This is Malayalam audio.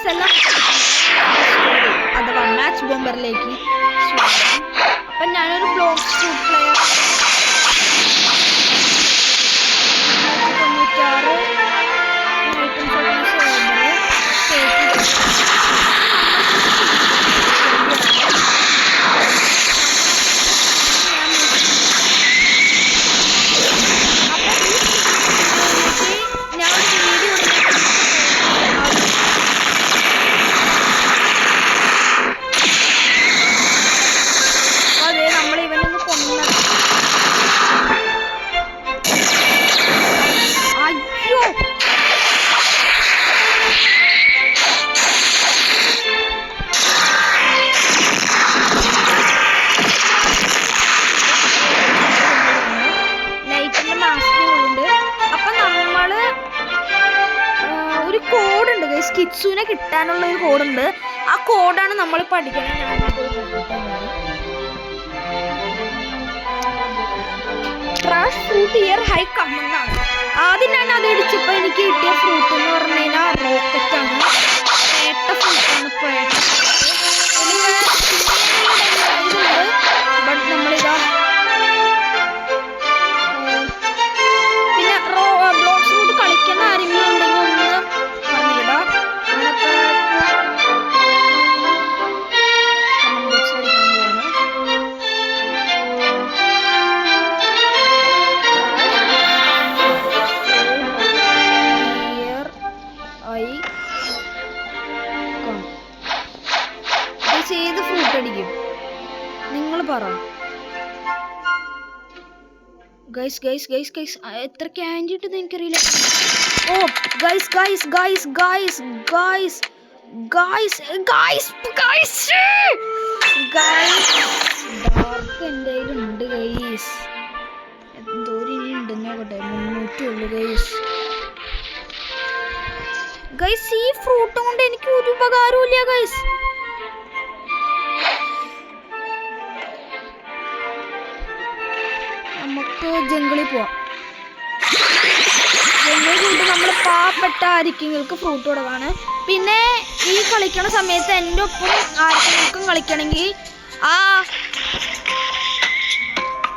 ഗൈസ് എല്ലാം അഥവാ മാച്ച് ബോംബറിലേക്ക്. അപ്പം ഞാനൊരു ബ്ലോക്ക് ഫ്രൂട്ട് പ്ലെയർ 96 കിറ്റ്സുവിനെ കിട്ടാനുള്ള ഒരു കോഡുണ്ട്. ആ കോഡാണ് നമ്മൾ പഠിക്കുന്നത്. ട്രാഷ് ഫ്രൂട്ട് ഇയർ ഹൈ കമ്മെന്നാണ്. ആദ്യം ഞാൻ അത് അടിച്ചപ്പോൾ എനിക്ക് കിട്ടിയ ഫ്രൂട്ട് എന്ന് പറഞ്ഞു കഴിഞ്ഞാൽ റോക്കറ്റാണ്. പേട്ട ഫ്രൂട്ടാണ്. ബട്ട് നമ്മളിതാ പിന്നെ ബ്ലോക്ക് ഫ്രൂട്ട് കളിക്കുന്ന ആരെങ്കിലും ഉണ്ടെങ്കിൽ ഒന്ന് പറഞ്ഞിടാം. ഏത് ഫ്രൂട്ട് അടിക്കും നിങ്ങൾ പറ. ഗൈസ് ഗൈസ് ഗൈസ് ഗൈസ് എത്ര ക്യാൻഡി ഇട്ടെന്ന് എനിക്കറിയില്ല. ഓ guys guys guys guys guys guys guys guys guys dark എൻ്റെ കയ്യിലുണ്ട് ഗൈസ്. എന്തോരം ഇനി ഉണ്ടെന്ന് നോക്കട്ടെ. 300 ഉള്ളു ഗൈസ്. ഗൈസ് ഈ ഫ്രൂട്ട് കൊണ്ട് എനിക്ക് ഒരു ഉപകാരവും ഇല്ല ഗൈസ്. നമുക്ക് ജംഗിളിൽ പോവാം. ജംഗിളിൽ പോയിട്ട് നമ്മൾ പാവപ്പെട്ട ആയിരിക്കും ഫ്രൂട്ട് കൊടുക്കാണ്. പിന്നെ ഈ കളിക്കണ സമയത്ത് എൻ്റെ ഒപ്പം ആർക്കും കളിക്കണമെങ്കിൽ